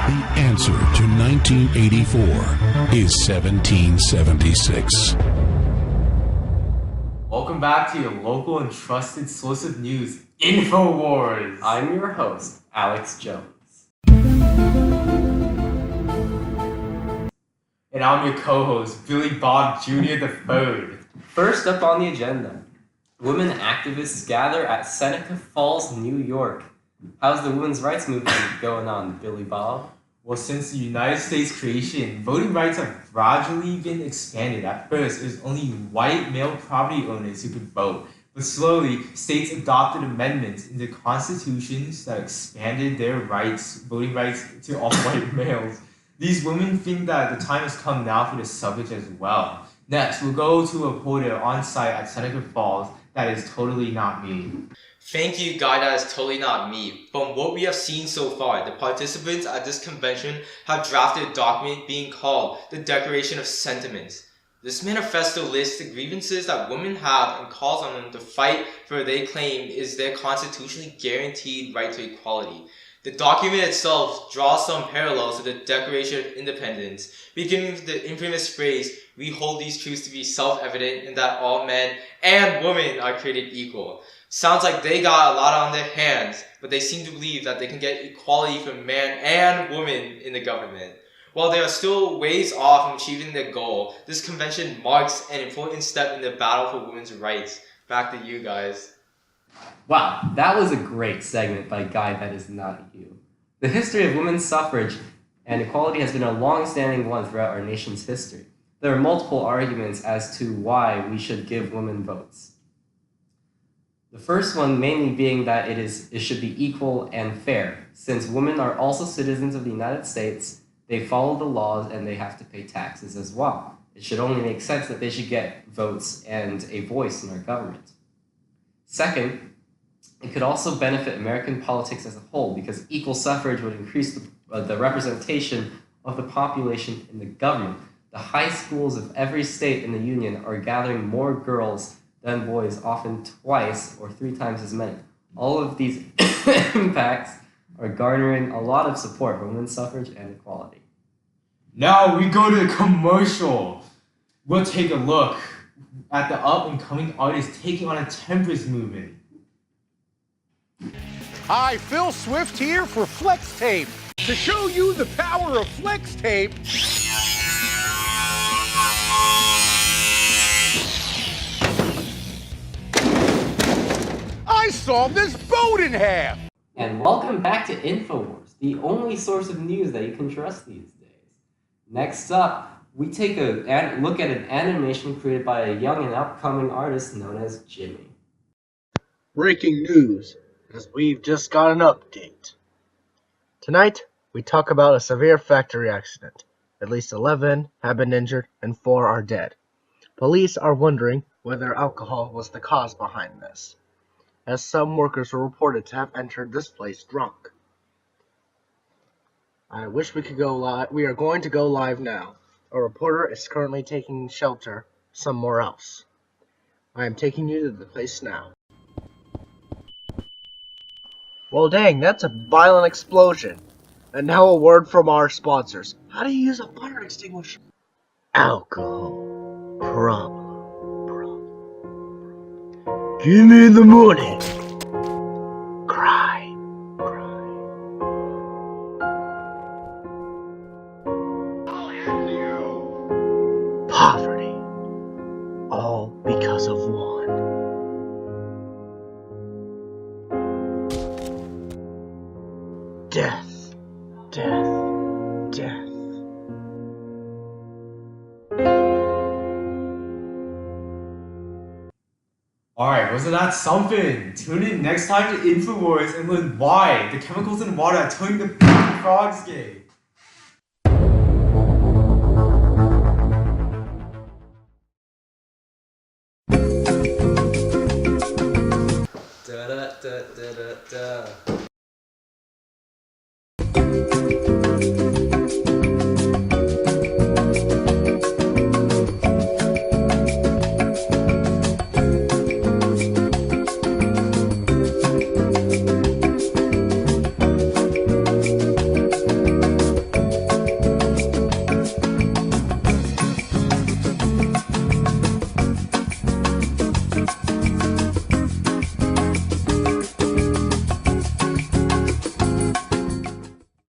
The answer to 1984 is 1776. Welcome back to your local and trusted source of news, InfoWars. I'm your host, Alex Jones. And I'm your co-host, Billy Bob Jr. the Third. First up on the agenda, women activists gather at Seneca Falls, New York. How's the women's rights movement going on, Billy Bob? Well, since the United States creation, voting rights have gradually been expanded. At first, it was only white male property owners who could vote. But slowly, states adopted amendments in the constitutions that expanded their rights, voting rights, to all white males. These women think that the time has come now for the suffrage as well. Next, we'll go to a reporter on site at Seneca Falls that is totally not me. Thank you, guy, that is totally not me. From what we have seen so far, the participants at this convention have drafted a document being called the Declaration of Sentiments. This manifesto lists the grievances that women have and calls on them to fight for what they claim is their constitutionally guaranteed right to equality. The document itself draws some parallels to the Declaration of Independence, beginning with the infamous phrase, "We hold these truths to be self-evident and that all men and women are created equal." Sounds like they got a lot on their hands, but they seem to believe that they can get equality for man and woman in the government. While they are still ways off from achieving their goal, this convention marks an important step in the battle for women's rights. Back to you guys. Wow, that was a great segment by Guy That Is Not You. The history of women's suffrage and equality has been a long-standing one throughout our nation's history. There are multiple arguments as to why we should give women votes. The first one mainly being that it should be equal and fair. Since women are also citizens of the United States, they follow the laws and they have to pay taxes as well. It should only make sense that they should get votes and a voice in our government. Second, it could also benefit American politics as a whole because equal suffrage would increase the representation of the population in the government. The high schools of every state in the Union are gathering more girls than boys, often twice or 3 times as many. All of these impacts are garnering a lot of support for women's suffrage and equality. Now we go to the commercial. We'll take a look at the up-and-coming artists taking on a temperance movement. Hi, Phil Swift here for Flex Tape. To show you the power of Flex Tape, I sawed this boat in half. And welcome back to InfoWars, the only source of news that you can trust these days. Next up, we take a look at an animation created by a young and upcoming artist known as Jimmy. Breaking news, as we've just got an update. Tonight, we talk about a severe factory accident. At least 11 have been injured and 4 are dead. Police are wondering whether alcohol was the cause behind this, as some workers were reported to have entered this place drunk. I wish we could go live. We are going to go live now. A reporter is currently taking shelter somewhere else. I am taking you to the place now. Well, dang, that's a violent explosion. And now a word from our sponsors. How do you use a fire extinguisher? Alcohol. Problem. Give me the money. Cry. I'll have you. Poverty. All because of one. Death. Alright, wasn't that something? Tune in next time to InfoWars and learn why the chemicals in water are turning the frogs gay. Da da da da da da.